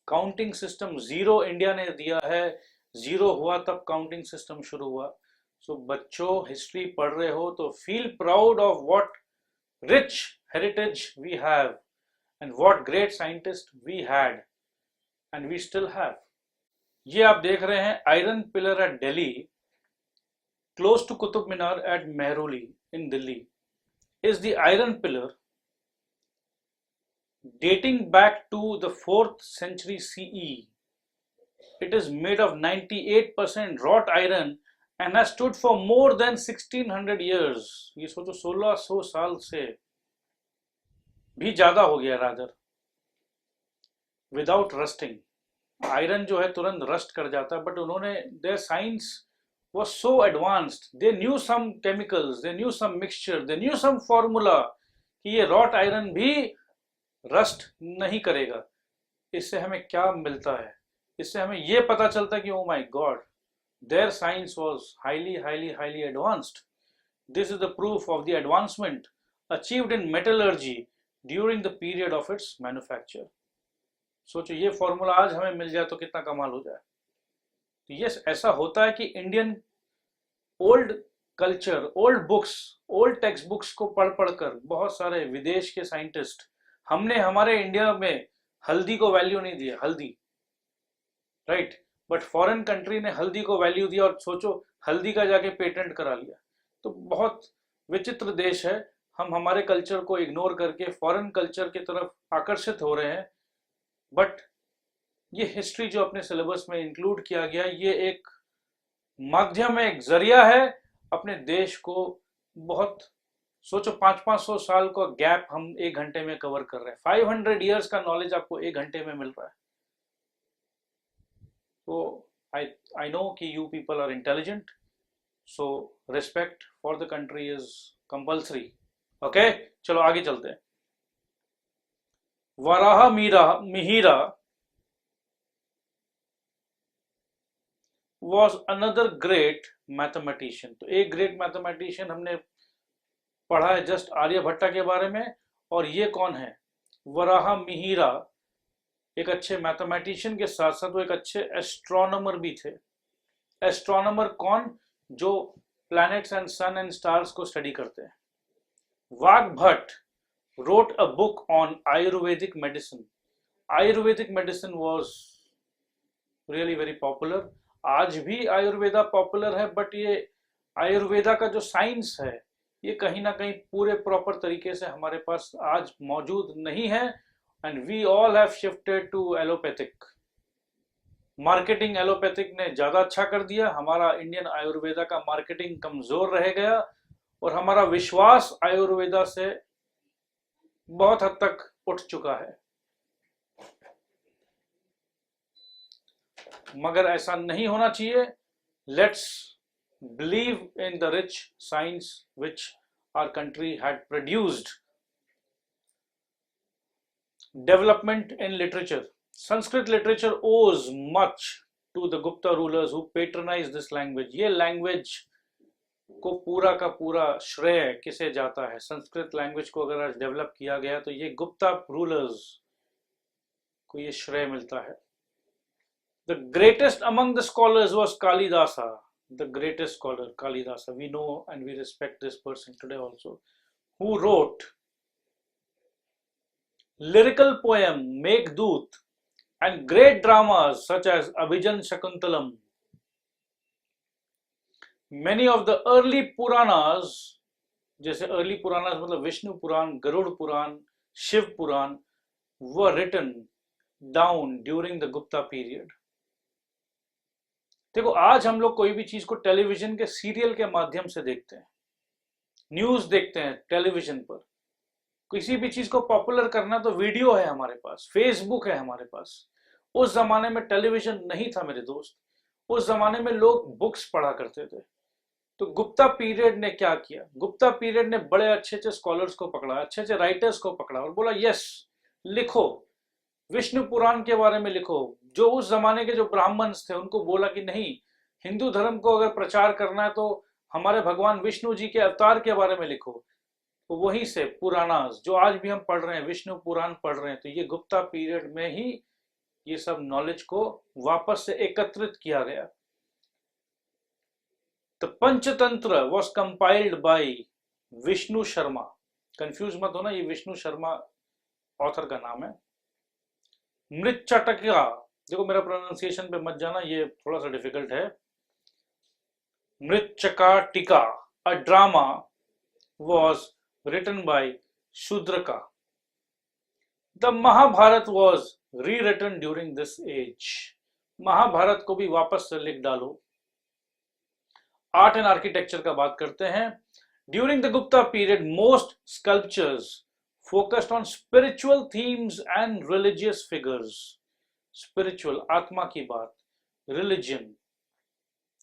counting system zero India ने दिया है, zero हुआ तब counting system शुरू हुआ। सो बच्चों हिस्ट्री पढ़ रहे हो तो feel proud of what rich heritage we have and what great scientist we had and we still have. ये आप देख रहे हैं iron pillar at Delhi, close to Qutub Minar at Mehrauli in Delhi is the iron pillar dating back to the 4th century CE. It is made of 98% wrought iron and has stood for more than 1600 years. ये सोचो 1600 साल से भी ज्यादा हो गया rather, without rusting. Iron जो है तुरंत रस्ट कर जाता है, बट उन्होंने their science was so advanced, they knew some chemicals, they knew some mixture, they knew some formula कि ये रॉट आयरन भी रस्ट नहीं करेगा। इससे हमें क्या मिलता है, इससे हमें ये पता चलता है कि oh my God Their science was highly advanced. This is the proof of the advancement achieved in metallurgy during the period of its manufacture. सोचो ये फॉर्मूला आज हमें मिल जाए तो कितना कमाल हो जाए। तो यस, ऐसा होता है कि Indian old culture, old books, old text books को पढ़ पढ़कर बहुत सारे विदेश के साइंटिस्ट, हमने हमारे इंडिया में हल्दी को वैल्यू नहीं दिया, हल्दी, राइट, बट फॉरेन कंट्री ने हल्दी को वैल्यू दिया और सोचो हल्दी का जाके पेटेंट करा लिया। तो बहुत विचित्र देश है, हम हमारे कल्चर को इग्नोर करके फॉरेन कल्चर की तरफ आकर्षित हो रहे हैं। बट ये हिस्ट्री जो अपने सिलेबस में इंक्लूड किया गया, ये एक माध्यम है, एक जरिया है अपने देश को बहुत, सोचो 500-500 साल का गैप हम 1 घंटे में कवर कर रहे हैं। 500 ईयर्स का नॉलेज आपको 1 घंटे में मिल रहा है। तो I know कि you people are intelligent, so respect for the country is compulsory. Okay, चलो आगे चलते हैं। Varaha Mihira was another great mathematician. तो एक ग्रेट मैथमेटिशियन हमने पढ़ा है जस्ट आर्यभट्टा के बारे में, और ये कौन है? वराह मिहिरा एक अच्छे मैथमेटिशियन के साथ साथ वो एक अच्छे एस्ट्रोनॉमर भी थे। एस्ट्रोनॉमर कौन? जो planets and sun and stars को स्टडी करते हैं। Vagbhata wrote a book on Ayurvedic medicine. Ayurvedic medicine was really very popular. आज भी आयुर्वेदा पॉपुलर है, बट ये आयुर्वेदा का जो साइंस है ये कहीं ना कहीं पूरे प्रॉपर तरीके से हमारे पास आज मौजूद नहीं है, and we all have shifted to allopathic. Marketing allopathic ने ज्यादा अच्छा कर दिया, हमारा इंडियन आयुर्वेदा का मार्केटिंग कमजोर रह गया, और हमारा विश्वास आयुर्वेदा से बहुत हद तक उठ चुका है। मगर ऐसा नहीं होना चाहिए। Let's believe in the rich science which our country had produced. Development in literature. Sanskrit literature owes much to the Gupta rulers who patronise this language. ये लैंग्वेज को पूरा का पूरा श्रेय किसे जाता है? संस्कृत लैंग्वेज को अगर आज डेवलप किया गया तो ये गुप्ता रूलर्स को ये श्रेय मिलता है। The greatest among the scholars was Kalidasa. The greatest scholar Kalidasa, we know and we respect this person today also, who wrote lyrical poem Meghdut and great dramas such as Abhijan Shakuntalam. Many of the early Puranas, जैसे early Puranas मतलब विष्णु पुराण, गरुड़ पुराण, शिव पुराण, were written down during the Gupta period. देखो आज हम लोग कोई भी चीज को टेलीविजन के सीरियल के माध्यम से देखते हैं, न्यूज देखते हैं टेलीविजन पर। किसी भी चीज को पॉपुलर करना तो वीडियो है हमारे पास, फेसबुक है हमारे पास। उस जमाने में टेलीविजन नहीं था मेरे दोस्त, उस जमाने में लोग बुक्स पढ़ा करते थे। तो गुप्ता पीरियड ने क्या किया? गुप्ता पीरियड ने बड़े अच्छे अच्छे स्कॉलर्स को पकड़ा, अच्छे अच्छे राइटर्स को पकड़ा और बोला यस लिखो, विष्णु पुराण के बारे में लिखो। जो उस जमाने के जो ब्राह्मण्स थे उनको बोला कि नहीं, हिंदू धर्म को अगर प्रचार करना है तो हमारे भगवान विष्णु जी के अवतार के बारे में लिखो। तो वहीं से पुराणास जो आज भी हम पढ़ रहे हैं, विष्णु पुराण पढ़ रहे हैं, तो ये गुप्ता पीरियड में ही ये सब नॉलेज को वापस से एकत्रित किया गया। The Panchatantra was compiled bye Vishnu Sharma. Confuse मत होना, ये विष्णु शर्मा ऑथर का नाम है। मृच्छकटिका, देखो मेरा प्रोनाउंसिएशन पे मत जाना, ये थोड़ा सा डिफिकल्ट है। Mricchakatika, a drama was written by Shudraka. The Mahabharata was rewritten during this age. Mahabharata को भी वापस से लिख डालो। आर्ट एंड आर्किटेक्चर का बात करते हैं। During the Gupta period, most sculptures focused on spiritual themes and religious figures. Spiritual, आत्मा की बात, religion,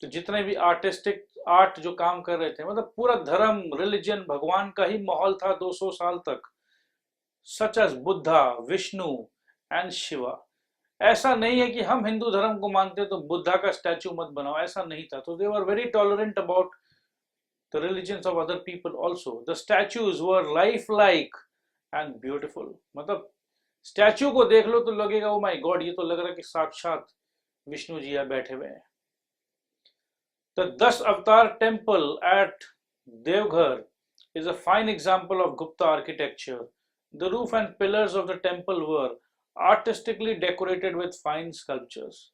तो जितने भी आर्टिस्टिक आर्ट जो काम कर रहे थे, मतलब पूरा धर्म, रिलीजन, भगवान का ही माहौल था 200 साल तक। Such as Buddha, Vishnu and Shiva, ऐसा नहीं है कि हम हिंदू धर्म को मानते तो बुद्धा का स्टैचू मत बनाओ, ऐसा नहीं था। तो they were very tolerant about the religions of other people also. The statues were life like and beautiful. मतलब स्टैचू को देख लो तो लगेगा ओ माय गॉड, ये तो लग रहा है कि साक्षात विष्णु जी यहाँ बैठे हुए हैं। द 10 अवतार temple at Deoghar is a fine example of Gupta architecture. The roof and pillars of the temple were artistically decorated with fine sculptures.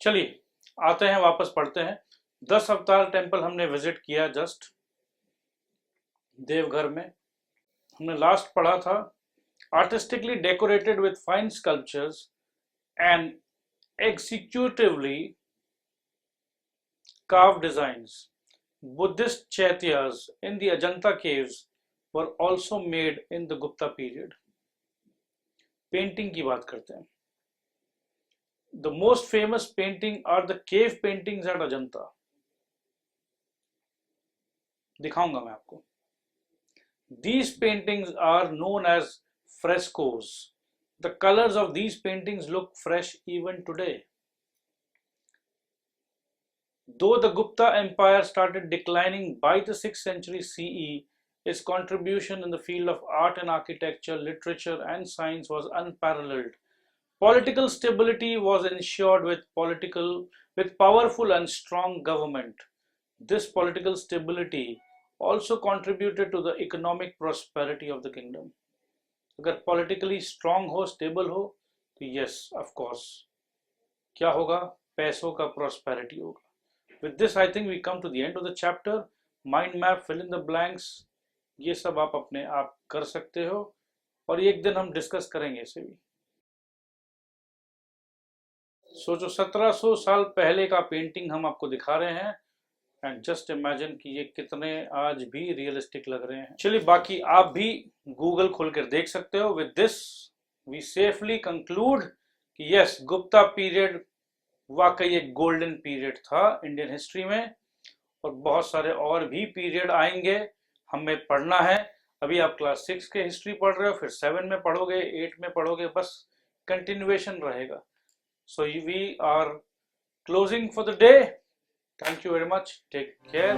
चलिए आते हैं, वापस पढ़ते हैं। 10 अवतार टेम्पल हमने विजिट किया जस्ट देवघर में। हमने लास्ट पढ़ा था artistically decorated with fine sculptures and executively carved designs. Buddhist chaityas in the Ajanta caves were also made in the Gupta period. Painting की बात करते हैं। The most famous painting are the cave paintings at Ajanta. दिखाऊंगा मैं आपको। These paintings are known as frescoes. The colors of these paintings look fresh even today. Though the Gupta Empire started declining by the 6th century CE, its contribution in the field of art and architecture, literature, and science was unparalleled. Political stability was ensured with powerful and strong government. This political stability also contributed to the economic prosperity of the kingdom. अगर politically strong हो, stable हो, तो yes, of course, क्या होगा? पैसों का prosperity होगा. With this, I think we come to the end of the chapter. Mind map, fill in the blanks, ये सब आप अपने आप कर सकते हो और एक दिन हम डिस्कस करेंगे इसे भी। सोचो 1700 साल पहले का पेंटिंग हम आपको दिखा रहे हैं एंड जस्ट इमेजिन कि ये कितने आज भी रियलिस्टिक लग रहे हैं। चलिए बाकी आप भी गूगल खोलकर देख सकते हो। With this we safely conclude कि यस, गुप्ता पीरियड वाकई एक गोल्डन पीरियड था इंडियन हिस्ट्री में, और बहुत सारे और भी पीरियड आएंगे, हमें पढ़ना है। अभी आप क्लास 6 के हिस्ट्री पढ़ रहे हो, फिर 7 में पढ़ोगे, 8 में पढ़ोगे, बस कंटिन्यूएशन रहेगा। So we are closing for the day. Thank you very much. Take care.